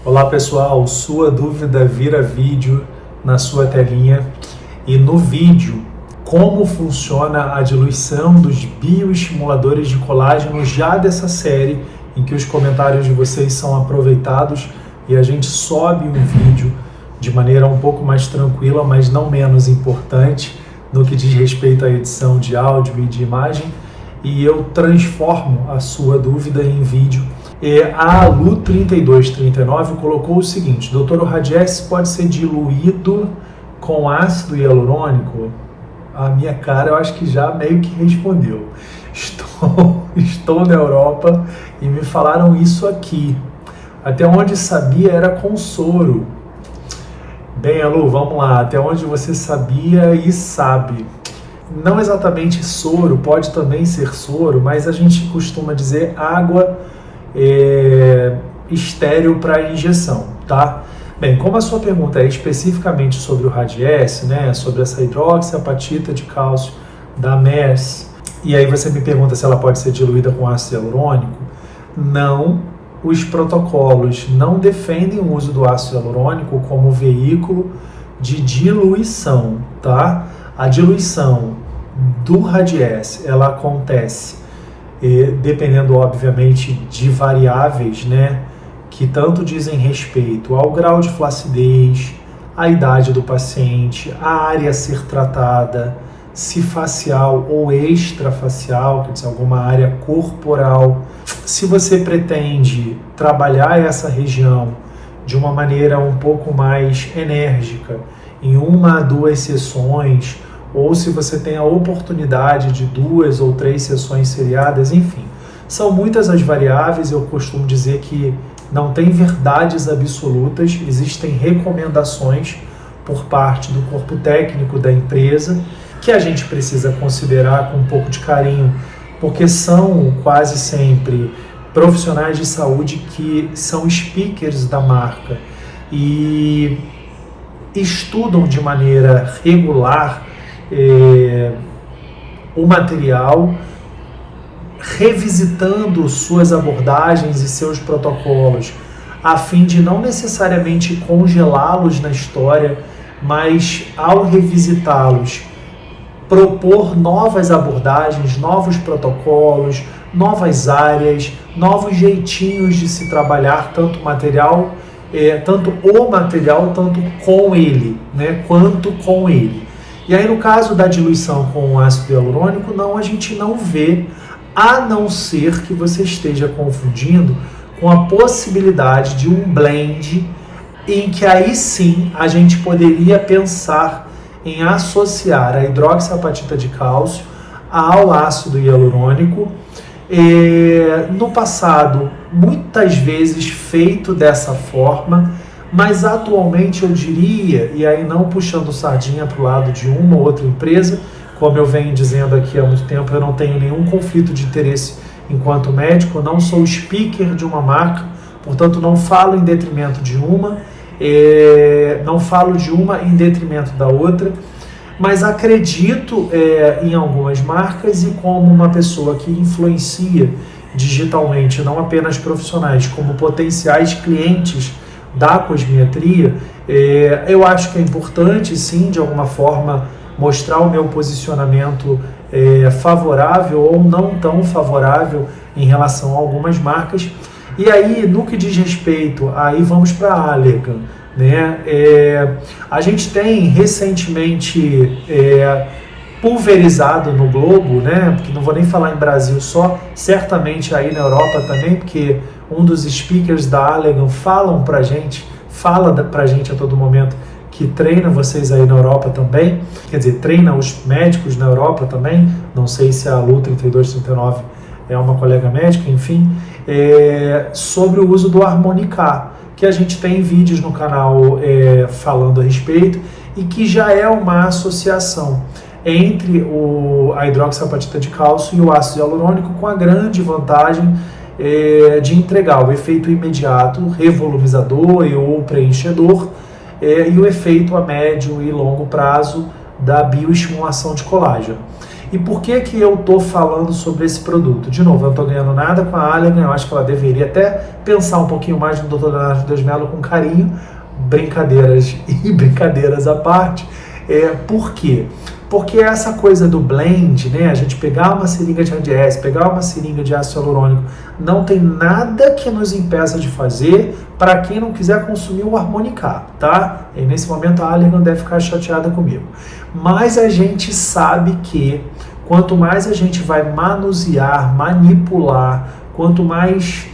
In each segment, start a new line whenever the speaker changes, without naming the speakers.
Olá pessoal, sua dúvida vira vídeo na sua telinha e no vídeo como funciona a diluição dos bioestimuladores de colágeno já dessa série em que os comentários de vocês são aproveitados e a gente sobe um vídeo de maneira um pouco mais tranquila, mas não menos importante no que diz respeito à edição de áudio e de imagem, e eu transformo a sua dúvida em vídeo. A Lu3239 colocou o seguinte: Dr. o Radiesse pode ser diluído com ácido hialurônico? A minha cara eu acho que já meio que respondeu. Estou na Europa e me falaram isso aqui. Até onde sabia era com soro. Bem, Lu, vamos lá. Até onde você sabia e sabe. Não exatamente soro, pode também ser soro, mas a gente costuma dizer água estéril para injeção, tá? Bem, como a sua pergunta é especificamente sobre o Radiesse, né, sobre essa hidroxiapatita de cálcio da MERS, e aí você me pergunta se ela pode ser diluída com ácido hialurônico, não, os protocolos não defendem o uso do ácido hialurônico como veículo de diluição, tá? A diluição do Radiesse, ela acontece dependendo, obviamente, de variáveis, né, que tanto dizem respeito ao grau de flacidez, à idade do paciente, à área a ser tratada, se facial ou extrafacial, quer dizer, alguma área corporal. Se você pretende trabalhar essa região de uma maneira um pouco mais enérgica, em 1 a 2 sessões, ou se você tem a oportunidade de 2 ou 3 sessões seriadas, enfim. São muitas as variáveis, eu costumo dizer que não tem verdades absolutas, existem recomendações por parte do corpo técnico da empresa, que a gente precisa considerar com um pouco de carinho, porque são quase sempre profissionais de saúde que são speakers da marca e estudam de maneira regular o material, revisitando suas abordagens e seus protocolos, a fim de não necessariamente congelá-los na história, mas ao revisitá-los, propor novas abordagens, novos protocolos, novas áreas, novos jeitinhos de se trabalhar tanto o material, tanto com ele, né, quanto com ele. E aí, no caso da diluição com o ácido hialurônico, a gente não vê, a não ser que você esteja confundindo com a possibilidade de um blend em que aí sim a gente poderia pensar em associar a hidroxiapatita de cálcio ao ácido hialurônico. No passado, muitas vezes feito dessa forma, mas atualmente eu diria, e aí não puxando sardinha para o lado de uma ou outra empresa, como eu venho dizendo aqui há muito tempo, eu não tenho nenhum conflito de interesse enquanto médico, não sou speaker de uma marca, portanto não falo em detrimento de uma, não falo de uma em detrimento da outra, mas acredito em algumas marcas e como uma pessoa que influencia digitalmente, não apenas profissionais, como potenciais clientes da cosmetria, eu acho que é importante, sim, de alguma forma, mostrar o meu posicionamento favorável ou não tão favorável em relação a algumas marcas. E aí, no que diz respeito, aí vamos para a Allergan, né? A gente tem recentemente pulverizado no globo, né? Porque não vou nem falar em Brasil só, certamente aí na Europa também, porque um dos speakers da Allergan fala pra gente a todo momento que treina vocês aí na Europa também, quer dizer, treina os médicos na Europa também, não sei se a Lu3239 é uma colega médica, enfim, sobre o uso do Harmonica, que a gente tem vídeos no canal falando a respeito e que já é uma associação entre a hidroxiapatita de cálcio e o ácido hialurônico, com a grande vantagem de entregar o efeito imediato, revolumizador ou preenchedor, e o efeito a médio e longo prazo da bioestimulação de colágeno. E por que que eu estou falando sobre esse produto? De novo, eu não estou ganhando nada com a Allergan, eu acho que ela deveria até pensar um pouquinho mais no Dr. Leonardo de Deus Melo com carinho, brincadeiras e brincadeiras à parte. Por quê? Porque essa coisa do blend, né, a gente pegar uma seringa de RDS, pegar uma seringa de ácido hialurônico, não tem nada que nos impeça de fazer para quem não quiser consumir o Harmonica, tá? E nesse momento a Allergan deve ficar chateada comigo. Mas a gente sabe que quanto mais a gente vai manusear, manipular, quanto mais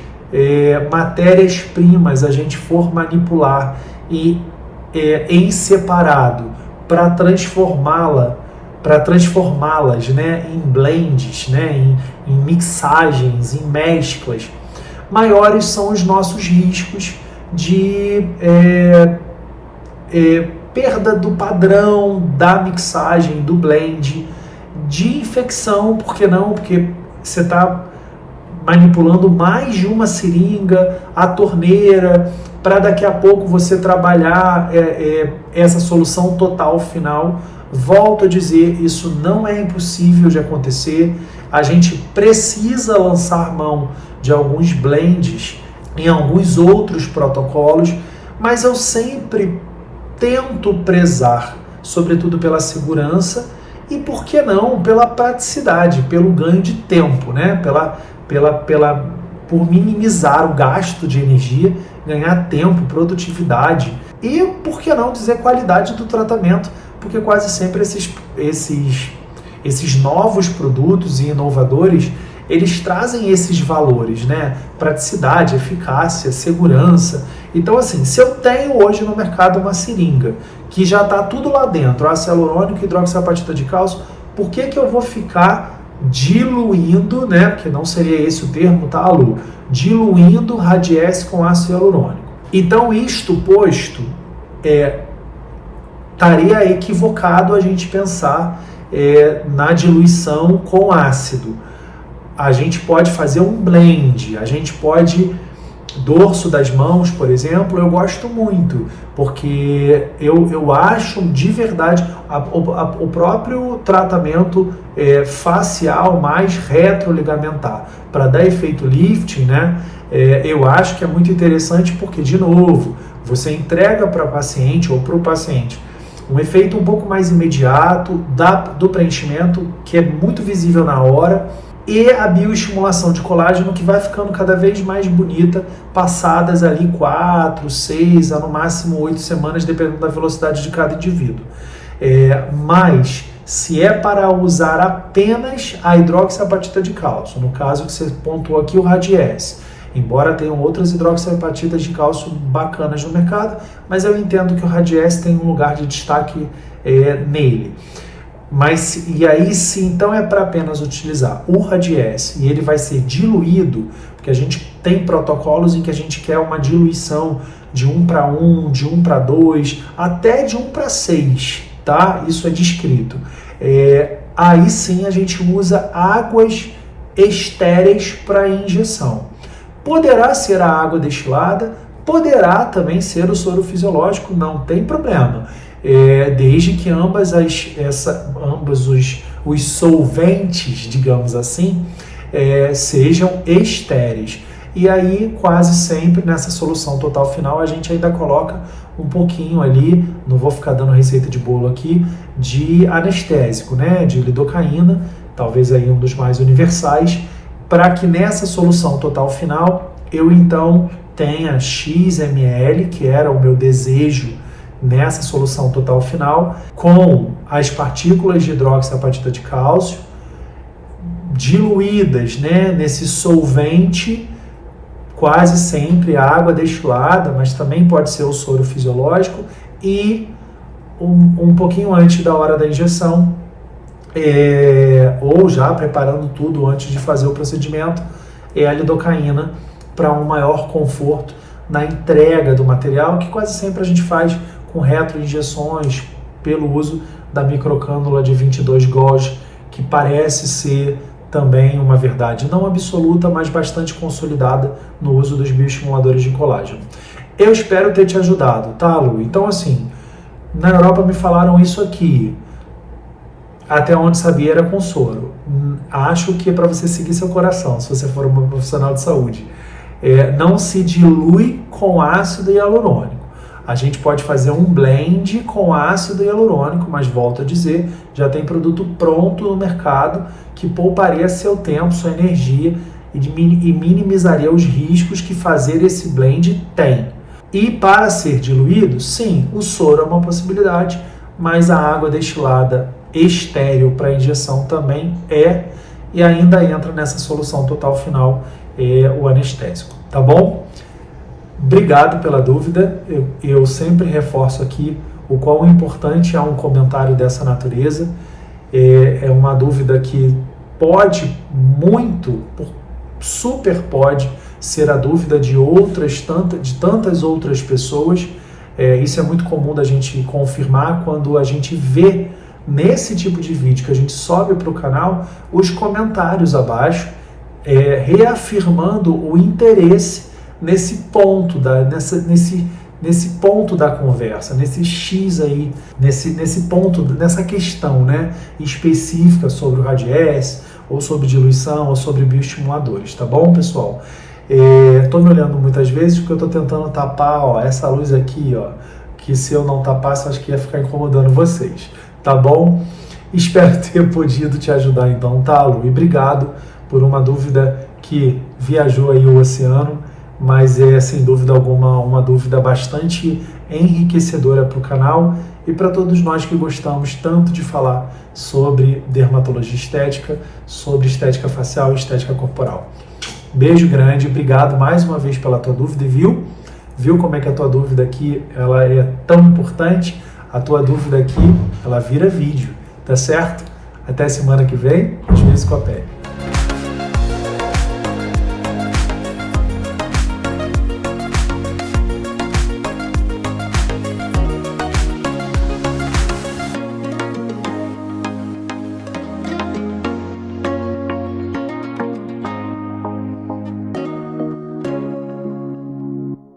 matérias-primas a gente for manipular e em separado para transformá-las, né, em blends, né, em mixagens, em mesclas, maiores são os nossos riscos de perda do padrão da mixagem, do blend, de infecção, por que não? Porque você está manipulando mais de uma seringa, a torneira, para daqui a pouco você trabalhar essa solução total final. Volto a dizer, isso não é impossível de acontecer. A gente precisa lançar mão de alguns blends em alguns outros protocolos, mas eu sempre tento prezar, sobretudo pela segurança e, por que não, pela praticidade, pelo ganho de tempo, né? Por minimizar o gasto de energia, ganhar tempo, produtividade e, por que não dizer, qualidade do tratamento, porque quase sempre esses novos produtos e inovadores, eles trazem esses valores, né? Praticidade, eficácia, segurança. Então, assim, se eu tenho hoje no mercado uma seringa que já está tudo lá dentro, ácido hialurônico e hidroxiapatita de cálcio, por que que eu vou ficar diluindo, né? Porque não seria esse o termo, tá, Lu? Diluindo RDS com ácido hialurônico. Então, isto posto, estaria equivocado a gente pensar na diluição com ácido. A gente pode fazer um blend, a gente pode... Dorso das mãos, por exemplo, eu gosto muito, porque eu acho de verdade o próprio tratamento facial mais retroligamentar, para dar efeito lifting, né? Eu acho que é muito interessante porque, de novo, você entrega para o paciente ou para o paciente um efeito um pouco mais imediato do preenchimento, que é muito visível na hora, e a bioestimulação de colágeno, que vai ficando cada vez mais bonita, passadas ali 4, 6, a no máximo 8 semanas, dependendo da velocidade de cada indivíduo. Mas, se é para usar apenas a hidroxiapatita de cálcio, no caso que você pontuou aqui, o RDS, embora tenham outras hidroxiapatitas de cálcio bacanas no mercado, mas eu entendo que o RDS tem um lugar de destaque nele. Mas, e aí se então é para apenas utilizar o RDS e ele vai ser diluído, porque a gente tem protocolos em que a gente quer uma diluição de 1:1, de 1:2, até de 1:6, tá? Isso é descrito. Aí sim a gente usa águas estéreis para injeção. Poderá ser a água destilada, poderá também ser o soro fisiológico, não tem problema. Desde que ambos os solventes, digamos assim, sejam estéreis. E aí, quase sempre, nessa solução total final, a gente ainda coloca um pouquinho ali, não vou ficar dando receita de bolo aqui, de anestésico, né, de lidocaína, talvez aí um dos mais universais, para que nessa solução total final, eu então tenha X ml, que era o meu desejo, nessa solução total final, com as partículas de hidroxiapatita de cálcio diluídas, né, nesse solvente, quase sempre água destilada, mas também pode ser o soro fisiológico, e um pouquinho antes da hora da injeção, ou já preparando tudo antes de fazer o procedimento, a lidocaína, para um maior conforto na entrega do material, que quase sempre a gente faz com retroinjeções pelo uso da microcânula de 22 Gauge, que parece ser também uma verdade não absoluta, mas bastante consolidada no uso dos bioestimuladores de colágeno. Eu espero ter te ajudado, tá, Lu? Então, assim, na Europa me falaram isso aqui. Até onde sabia era com soro. Acho que é para você seguir seu coração, se você for um profissional de saúde. Não se dilui com ácido hialurônico. A gente pode fazer um blend com ácido hialurônico, mas volto a dizer, já tem produto pronto no mercado que pouparia seu tempo, sua energia e minimizaria os riscos que fazer esse blend tem. E para ser diluído, sim, o soro é uma possibilidade, mas a água destilada estéril para injeção também e ainda entra nessa solução total final, o anestésico, tá bom? Obrigado pela dúvida, eu sempre reforço aqui o quão importante é um comentário dessa natureza, é uma dúvida que pode muito, super pode ser a dúvida de tantas outras pessoas, isso é muito comum da gente confirmar quando a gente vê nesse tipo de vídeo que a gente sobe para o canal, os comentários abaixo, reafirmando o interesse nesse ponto nesse ponto da conversa, nesse X aí, nesse ponto, nessa questão, né, específica sobre o Radiesse, ou sobre diluição, ou sobre bioestimuladores, tá bom, pessoal? Tô me olhando muitas vezes porque eu tô tentando tapar, essa luz aqui, que se eu não tapasse, acho que ia ficar incomodando vocês, tá bom? Espero ter podido te ajudar então, tá, Lu? E obrigado por uma dúvida que viajou aí o oceano, mas sem dúvida alguma uma dúvida bastante enriquecedora para o canal e para todos nós que gostamos tanto de falar sobre dermatologia estética, sobre estética facial e estética corporal. Beijo grande, obrigado mais uma vez pela tua dúvida, e viu como é que a tua dúvida aqui ela é tão importante? A tua dúvida aqui, ela vira vídeo, tá certo? Até semana que vem, às vezes com a pele.